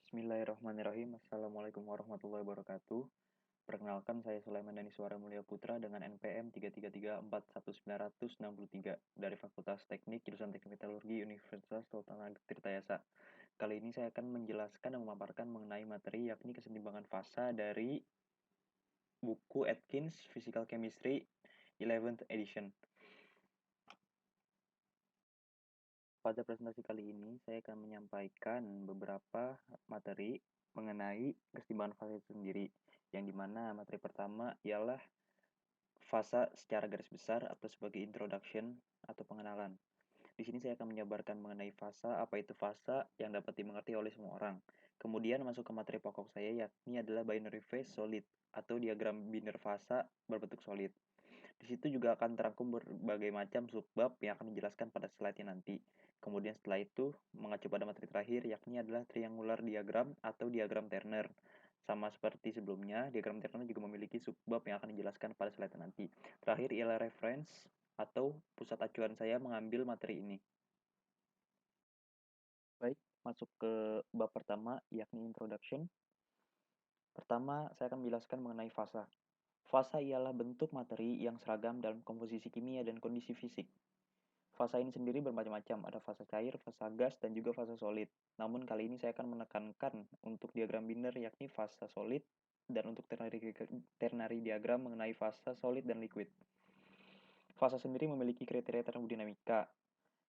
Bismillahirrahmanirrahim. Assalamualaikum warahmatullahi wabarakatuh. Perkenalkan, saya Sulaiman Dani Suara Mulia Putra dengan NPM 333419663 dari Fakultas Teknik Jurusan Teknik Metalurgi Universitas Sultan Ageng Tirtayasa. Kali ini saya akan menjelaskan dan memaparkan mengenai materi yakni keseimbangan fasa dari buku Atkins Physical Chemistry 11th edition. Pada presentasi kali ini, saya akan menyampaikan beberapa materi mengenai keseimbangan fasa itu sendiri, yang dimana materi pertama ialah fasa secara garis besar atau sebagai introduction atau pengenalan. Di sini saya akan menjabarkan mengenai fasa, apa itu fasa yang dapat dimengerti oleh semua orang. Kemudian masuk ke materi pokok saya, yakni adalah binary phase solid atau diagram biner fasa berbentuk solid. Di situ juga akan terangkum berbagai macam subbab yang akan dijelaskan pada slide-nya nanti. Kemudian setelah itu mengacu pada materi terakhir, yakni adalah triangular diagram atau diagram Turner. Sama seperti sebelumnya, diagram Turner juga memiliki subbab yang akan dijelaskan pada slide nanti. Terakhir ialah reference atau pusat acuan saya mengambil materi ini. Baik, masuk ke bab pertama, yakni introduction. Pertama, saya akan menjelaskan mengenai fasa. Fasa ialah bentuk materi yang seragam dalam komposisi kimia dan kondisi fisik. Fasa ini sendiri bermacam-macam, ada fasa cair, fasa gas, dan juga fasa solid. Namun kali ini saya akan menekankan untuk diagram biner yakni fasa solid, dan untuk ternary diagram mengenai fasa solid dan liquid. Fasa sendiri memiliki kriteria termodinamika,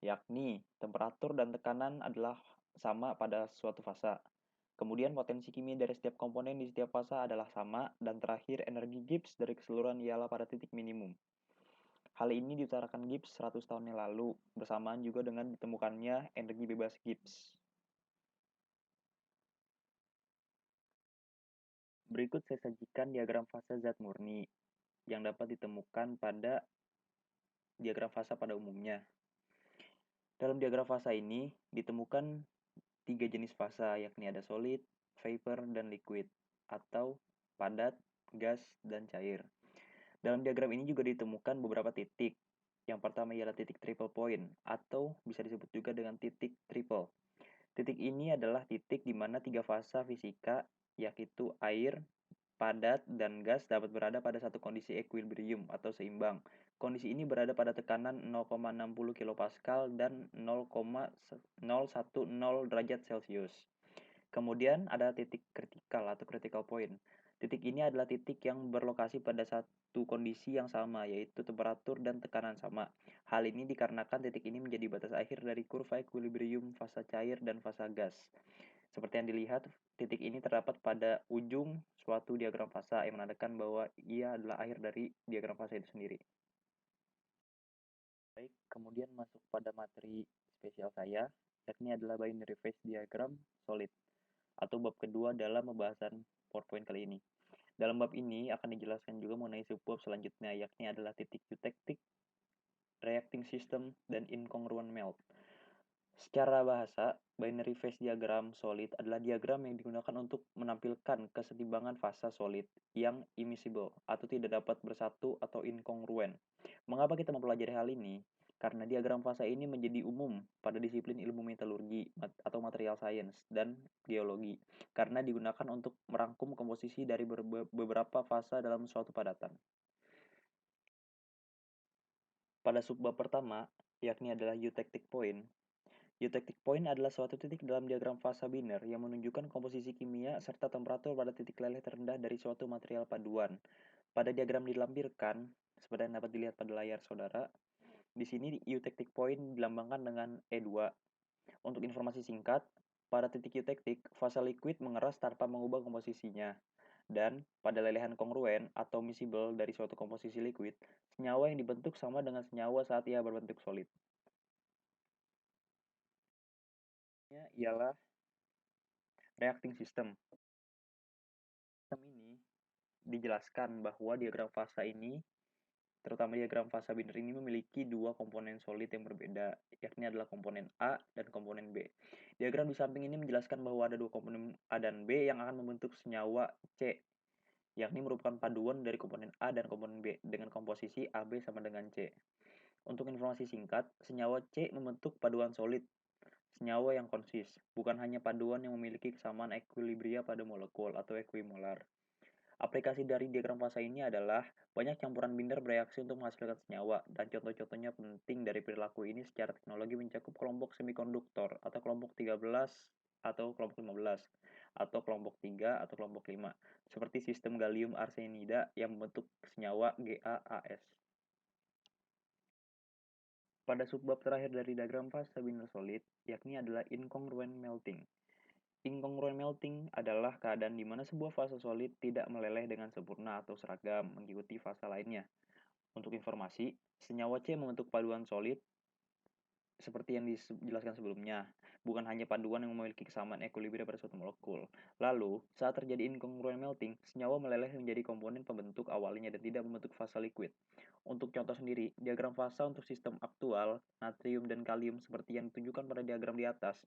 yakni temperatur dan tekanan adalah sama pada suatu fasa. Kemudian potensi kimia dari setiap komponen di setiap fasa adalah sama, dan terakhir energi Gibbs dari keseluruhan ialah pada titik minimum. Hal ini diutarakan Gibbs 100 tahun yang lalu, bersamaan juga dengan ditemukannya energi bebas Gibbs. Berikut saya sajikan diagram fasa zat murni yang dapat ditemukan pada diagram fasa pada umumnya. Dalam diagram fasa ini ditemukan 3 jenis fasa, yakni ada solid, vapor, dan liquid, atau padat, gas, dan cair. Dalam diagram ini juga ditemukan beberapa titik. Yang pertama ialah titik triple point, atau bisa disebut juga dengan titik triple. Titik ini adalah titik di mana 3 fasa fisika, yaitu air, padat, dan gas dapat berada pada satu kondisi equilibrium atau seimbang. Kondisi ini berada pada tekanan 0,60 kPa dan 0,010 derajat Celcius. Kemudian ada titik kritikal atau critical point. Titik ini adalah titik yang berlokasi pada satu kondisi yang sama, yaitu temperatur dan tekanan sama. Hal ini dikarenakan titik ini menjadi batas akhir dari kurva equilibrium fasa cair dan fasa gas. Seperti yang dilihat, titik ini terdapat pada ujung suatu diagram fasa yang menandakan bahwa ia adalah akhir dari diagram fasa itu sendiri. Baik, kemudian masuk pada materi spesial saya, yakni adalah binary phase diagram solid, atau bab kedua dalam pembahasan PowerPoint kali ini. Dalam bab ini akan dijelaskan juga mengenai subbab selanjutnya, yakni adalah titik eutectic, reacting system, dan incongruent melt. Secara bahasa, binary phase diagram solid adalah diagram yang digunakan untuk menampilkan kesetimbangan fasa solid yang immiscible atau tidak dapat bersatu atau inkongruen. Mengapa kita mempelajari hal ini? Karena diagram fasa ini menjadi umum pada disiplin ilmu metalurgi atau material science dan geologi, karena digunakan untuk merangkum komposisi dari beberapa fasa dalam suatu padatan. Pada subbab pertama, yakni adalah eutectic point. Eutectic point adalah suatu titik dalam diagram fasa biner yang menunjukkan komposisi kimia serta temperatur pada titik leleh terendah dari suatu material paduan. Pada diagram dilampirkan, seperti yang dapat dilihat pada layar saudara, di sini eutectic point dilambangkan dengan E2. Untuk informasi singkat, pada titik eutectic, fasa liquid mengeras tanpa mengubah komposisinya. Dan pada lelehan kongruen atau miscible dari suatu komposisi liquid, senyawa yang dibentuk sama dengan senyawa saat ia berbentuk solid. Ialah reacting system. Sistem ini dijelaskan bahwa diagram fasa ini, terutama diagram fasa biner ini memiliki dua komponen solid yang berbeda, yakni adalah komponen A dan komponen B. Diagram di samping ini menjelaskan bahwa ada dua komponen A dan B yang akan membentuk senyawa C, yakni merupakan paduan dari komponen A dan komponen B dengan komposisi AB sama dengan C. Untuk informasi singkat, senyawa C membentuk paduan solid, senyawa yang konsis, bukan hanya paduan yang memiliki kesamaan ekuilibria pada molekul atau equimolar. Aplikasi dari diagram fasa ini adalah banyak campuran binder bereaksi untuk menghasilkan senyawa, dan contoh-contohnya penting dari perilaku ini secara teknologi mencakup kelompok semikonduktor atau kelompok 13 atau kelompok 15 atau kelompok 3 atau kelompok 5 seperti sistem gallium arsenida yang membentuk senyawa GaAs. Pada subbab terakhir dari diagram fasa binder solid, yakni adalah incongruent melting. Incongruent melting adalah keadaan di mana sebuah fase solid tidak meleleh dengan sempurna atau seragam mengikuti fase lainnya. Untuk informasi, senyawa C membentuk paduan solid seperti yang dijelaskan sebelumnya, bukan hanya paduan yang memiliki kesamaan ekuilibria pada suatu molekul. Lalu, saat terjadi incongruent melting, senyawa meleleh menjadi komponen pembentuk awalnya dan tidak membentuk fase liquid. Untuk contoh sendiri, diagram fasa untuk sistem aktual, natrium dan kalium seperti yang ditunjukkan pada diagram di atas.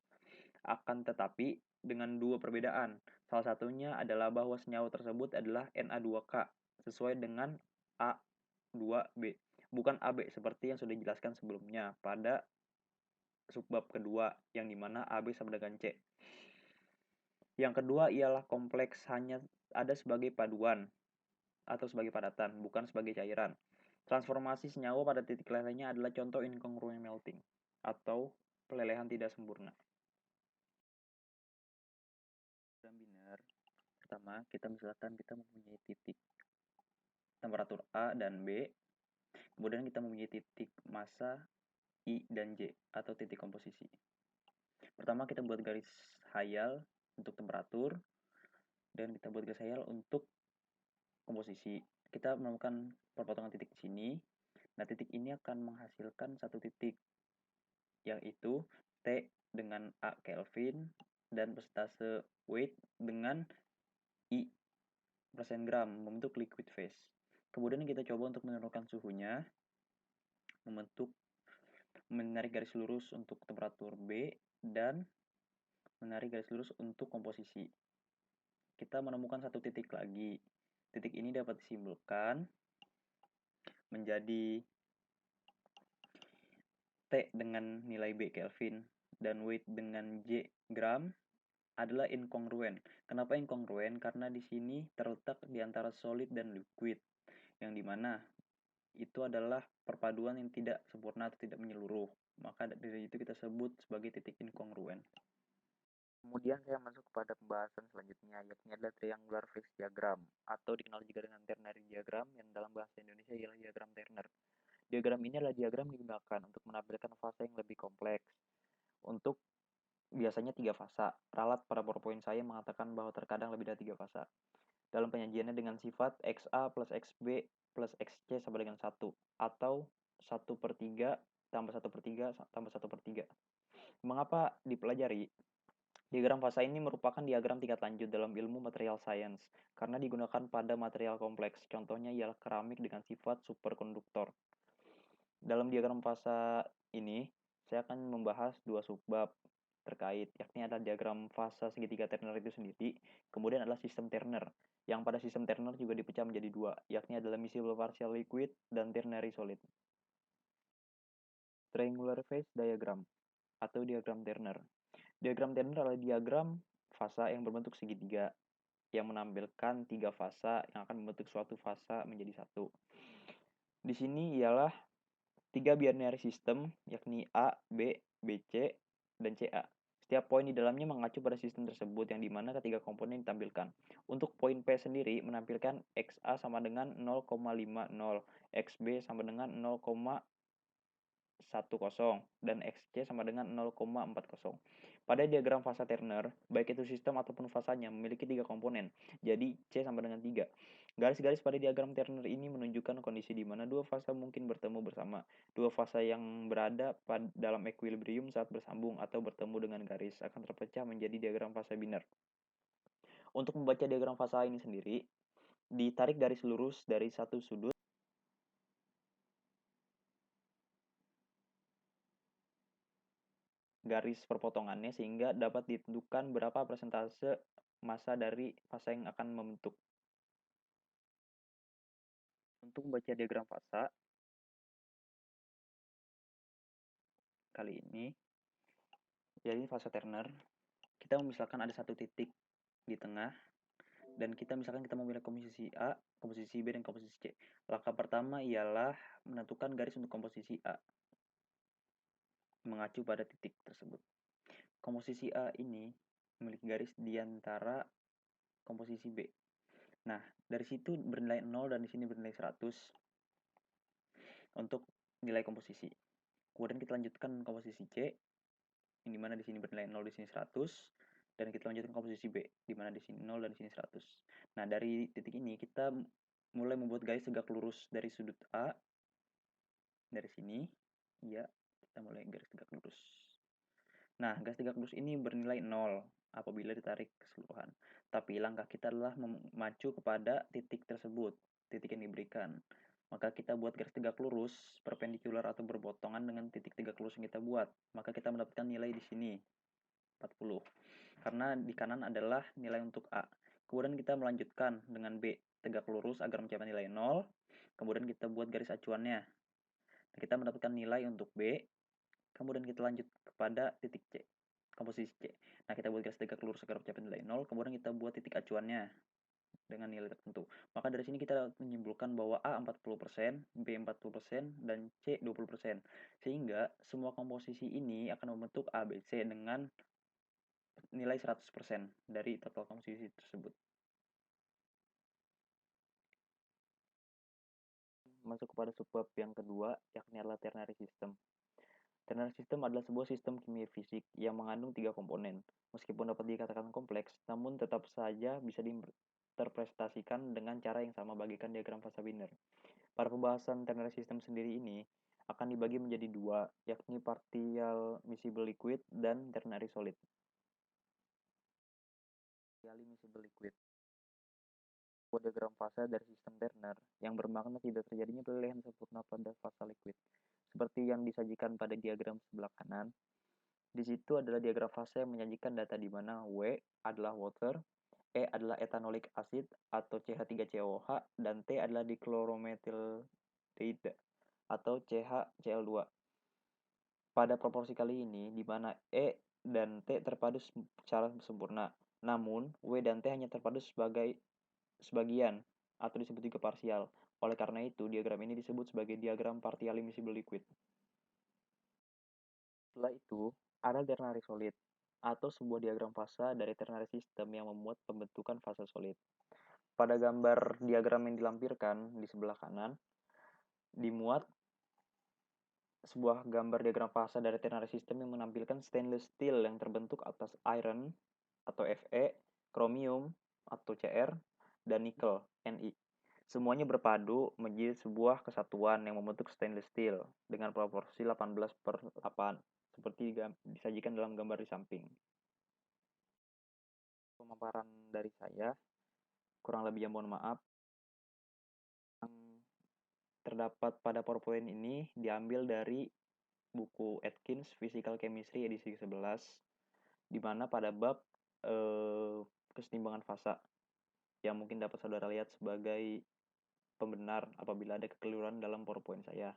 Akan tetapi, dengan dua perbedaan. Salah satunya adalah bahwa senyawa tersebut adalah Na2K, sesuai dengan A2B, bukan AB seperti yang sudah dijelaskan sebelumnya pada subbab kedua, yang dimana AB sama dengan C. Yang kedua ialah kompleks hanya ada sebagai paduan atau sebagai padatan, bukan sebagai cairan. Transformasi senyawa pada titik lelehnya adalah contoh incongruent melting atau pelelehan tidak sempurna. Dalam biner, pertama kita misalkan kita mempunyai titik temperatur A dan B, kemudian kita mempunyai titik massa I dan J atau titik komposisi. Pertama kita buat garis hayal untuk temperatur dan kita buat garis hayal untuk komposisi. Kita menemukan perpotongan titik di sini. Nah, titik ini akan menghasilkan satu titik, yaitu T dengan A Kelvin dan persentase weight dengan I persen gram membentuk liquid phase. Kemudian kita coba untuk menurunkan suhunya, menarik garis lurus untuk temperatur B dan menarik garis lurus untuk komposisi. Kita menemukan satu titik lagi. Titik ini dapat disimbolkan menjadi T dengan nilai B Kelvin dan weight dengan J gram adalah incongruent. Kenapa incongruent? Karena di sini terletak di antara solid dan liquid, yang dimana itu adalah perpaduan yang tidak sempurna atau tidak menyeluruh. Maka dari itu kita sebut sebagai titik incongruent. Kemudian saya masuk kepada pembahasan selanjutnya, yakni adalah triangular phase diagram, atau dikenal juga dengan ternary diagram, yang dalam bahasa Indonesia ialah diagram Turner. Diagram ini adalah diagram yang digunakan untuk menampilkan fase yang lebih kompleks. Untuk biasanya 3 fasa. Ralat pada PowerPoint saya mengatakan bahwa terkadang lebih dari 3 fasa. Dalam penyajiannya dengan sifat XA plus XB plus XC sama dengan 1, atau 1/3 tambah 1/3 tambah 1/3. Mengapa dipelajari? Diagram fasa ini merupakan diagram tingkat lanjut dalam ilmu material science karena digunakan pada material kompleks. Contohnya ialah keramik dengan sifat superkonduktor. Dalam diagram fasa ini, saya akan membahas dua subbab terkait, yakni ada diagram fasa segitiga Turner itu sendiri, kemudian adalah sistem Turner, yang pada sistem Turner juga dipecah menjadi dua, yakni adalah miscible partial liquid dan ternary solid. Triangular phase diagram atau diagram Turner. Diagram Turner adalah diagram fasa yang berbentuk segitiga yang menampilkan 3 fasa yang akan membentuk suatu fasa menjadi satu. Di sini ialah 3 binary system, yakni A, B, BC, dan CA. Setiap poin di dalamnya mengacu pada sistem tersebut yang dimana ketiga komponen ditampilkan. Untuk poin P sendiri menampilkan XA sama dengan 0,50, XB sama dengan 0,10 dan XC sama dengan 0,40. Pada diagram fasa Turner, baik itu sistem ataupun fasanya memiliki 3 komponen, jadi C sama dengan 3. Garis-garis pada diagram Turner ini menunjukkan kondisi di mana dua fasa mungkin bertemu bersama. Dua fasa yang berada dalam equilibrium saat bersambung atau bertemu dengan garis akan terpecah menjadi diagram fasa biner. Untuk membaca diagram fasa ini sendiri, ditarik garis lurus dari satu sudut garis perpotongannya sehingga dapat ditentukan berapa persentase massa dari fasa yang akan membentuk. Untuk membaca diagram fasa kali ini, Jadi fase Turner, kita misalkan ada satu titik di tengah dan misalkan kita memilih komposisi A, komposisi B, dan komposisi C. Langkah pertama ialah menentukan garis untuk komposisi A, mengacu pada titik tersebut. Komposisi A ini memiliki garis di antara komposisi B. Nah, dari situ bernilai 0 dan di sini bernilai 100 untuk nilai komposisi. Kemudian kita lanjutkan komposisi C, yang dimana di sini bernilai 0, di sini 100, dan kita lanjutkan komposisi B, di mana di sini 0 dan di sini 100. Nah, dari titik ini kita mulai membuat garis tegak lurus dari sudut A, dari sini, ya, kita mulai garis tegak lurus. Nah, garis tegak lurus ini bernilai 0 apabila ditarik keseluruhan. Tapi langkah kita adalah memacu kepada titik tersebut, titik yang diberikan. Maka kita buat garis tegak lurus perpendikular atau berbotongan dengan titik tegak lurus yang kita buat. Maka kita mendapatkan nilai di sini 40. Karena di kanan adalah nilai untuk A. Kemudian kita melanjutkan dengan B, tegak lurus agar mencapai nilai 0. Kemudian kita buat garis acuannya. Kita mendapatkan nilai untuk B. Kemudian kita lanjut kepada titik C, komposisi C. Nah, kita buat garis tegak lurus agar mencapai nilai 0. Kemudian kita buat titik acuannya dengan nilai tertentu. Maka dari sini kita menyimpulkan bahwa A 40%, B 40%, dan C 20%. Sehingga semua komposisi ini akan membentuk ABC dengan nilai 100% dari total komposisi tersebut. Masuk kepada subbab yang kedua, yakni adalah ternary system. Ternary system adalah sebuah sistem kimia fisik yang mengandung 3 komponen. Meskipun dapat dikatakan kompleks, namun tetap saja bisa diinterpretasikan dengan cara yang sama bagikan diagram fase Wiener. Pada pembahasan ternary system sendiri ini akan dibagi menjadi dua, yakni partial miscible liquid dan ternary solid. Partially miscible liquid, diagram fase dari sistem Turner yang bermakna tidak terjadinya pilihan sempurna pada fase liquid. Seperti yang disajikan pada diagram sebelah kanan, di situ adalah diagram fase yang menyajikan data di mana W adalah water, E adalah ethanolic acid atau CH3COH, dan T adalah dichloromethyldehyde atau CHCl2. Pada proporsi kali ini, di mana E dan T terpadu secara sempurna, namun W dan T hanya terpadu sebagian atau disebut juga parsial. Oleh karena itu, diagram ini disebut sebagai diagram partially miscible liquid. Setelah itu, ada ternary solid, atau sebuah diagram fase dari ternary system yang memuat pembentukan fase solid. Pada gambar diagram yang dilampirkan di sebelah kanan, dimuat sebuah gambar diagram fase dari ternary system yang menampilkan stainless steel yang terbentuk atas iron atau Fe, chromium atau Cr, dan nickel Ni. Semuanya berpadu menjadi sebuah kesatuan yang membentuk stainless steel dengan proporsi 18/8, seperti disajikan dalam gambar di samping. Pemaparan dari saya, kurang lebihnya mohon maaf. Yang terdapat pada PowerPoint ini diambil dari buku Atkins Physical Chemistry edisi 11, di mana pada bab kesetimbangan fasa yang mungkin dapat saudara lihat sebagai pembenar apabila ada kekeliruan dalam PowerPoint saya.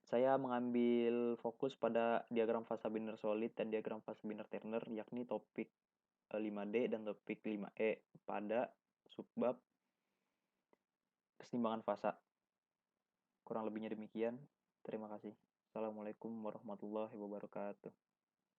Saya mengambil fokus pada diagram fase Wiener solid dan diagram fase Wiener Turner, yakni topik 5D dan topik 5E pada subbab kesetimbangan fasa. Kurang lebihnya demikian. Terima kasih. Assalamualaikum warahmatullahi wabarakatuh.